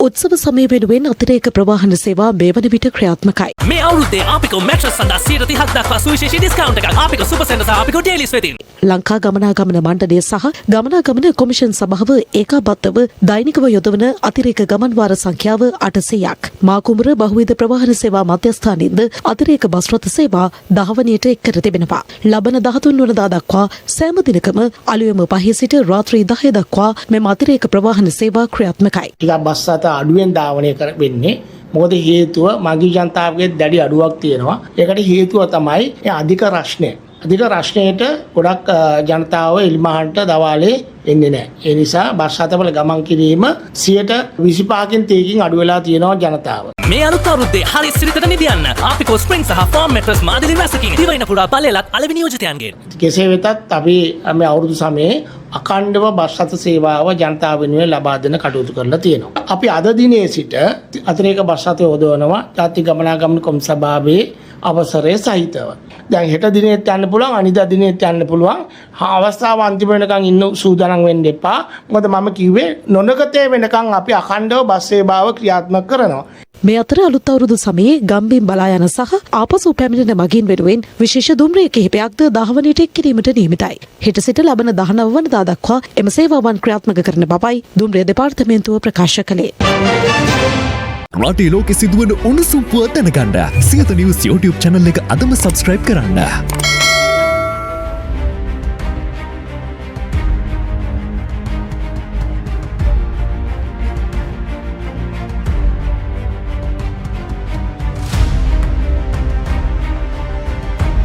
උත්සව සමය වෙනුවෙන් අතිරේක ප්‍රවාහන සේවා මේ වන විට ක්‍රියාත්මකයි. මේ අවුරුද්දේ ආපිකෝ මැට්‍රස් සඳහා 30% දක්වා සුවිශේෂී ඩිස්කවුන්ට් එකක් ආපිකෝ සුපර් සෙන්ටර් සහ ආපිකෝ ඩේලිස් වෙතින්. ලංකා ගමනාගමන මණ්ඩලය සහ ගමනාගමන කොමිෂන් සභාව ඒකාබද්ධව දෛනිකව යොදවන අතිරේක ගමන් වාර සංඛ්‍යාව 800ක්. මාකුඹුර බහුවිධ ප්‍රවාහන සේවා මධ්‍යස්ථානයේද අතිරේක බස් රථ සේවා දහවනියට එක් කර තිබෙනවා. ලබන 13 වනදා දක්වා සෑම දිනකම අලුයම 5 සිට රාත්‍රී 10 දක්වා මෙම අතිරේක ප්‍රවාහන සේවා ක්‍රියාත්මකයි. ටිකක් බස් රථ අඩුවෙන් ධාවනය වෙන්නේ. මොකද හේතුව මගී ජනතාවගේ දැඩි අඩුවක් තියෙනවා. ඒකට හේතුව තමයි අධික රශ්නය. අධික රශ්නයට ගොඩක් ජනතාව එලිමහනට දවාලේ එන්නේ නැහැ. ඒ නිසා බස් රථවල ගමන් කිරීම 25කින් 30කින් අඩු වෙලා තියෙනවා ජනතාව. මේ අලුත් අවුරුද්දේ හරි සිරිතට නිදියන්න ආපිකෝ ස්ප්‍රින්ග් සහ ෆාම් මැට්‍රස් මාදිලි රැසකින් දිවයින පුරා පළලක් අලෙවි නියෝජිතයන්ගෙන්. කෙසේ වෙතත් අපි මේ අවුරුදු සමයේ අඛණ්ඩව බස් රථ සේවාව ජනතාව වෙනුවෙන් ලබා දෙන කටයුතු කරලා තියෙනවා. අපි අද දිනේ සිට අතිරේක බස් රථ යොදවනවා ජාතික ගමනාගමන කොමිසම සභාවේ අවසරය සහිතව. දැන් හෙට දිනෙත් යන්න පුළුවන්, අනිදා දිනෙත් යන්න පුළුවන්. අවස්ථාව අන්තිම වෙනකන් ඉන්න සූදානම් වෙන්න එපා. මොකද මම කිව්වේ නොනගතේ වෙනකන් අපි අඛණ්ඩව බස් සේවාව ක්‍රියාත්මක කරනවා. මේ අතර අලුත් අවුරුදු සමයේ ගම්බිම් බලා යන සහ ආපසු පැමිණෙන මගින් වෙනුවෙන් විශේෂ දුම්රිය කිහිපයක්ද දහවනයට එක් කිරීමට නියමිතයි. හෙට සිට ලබන 19 වනදා දක්වා එම සේවාවන් ක්‍රියාත්මක කරන බවයි දුම්රිය දෙපාර්තමේන්තුව ප්‍රකාශ කළේ. රටේ ලෝකෙ සිදුවන උණුසුම් පුවත් දැනගන්න සියත නිවුස් YouTube channel එක අදම subscribe කරන්න.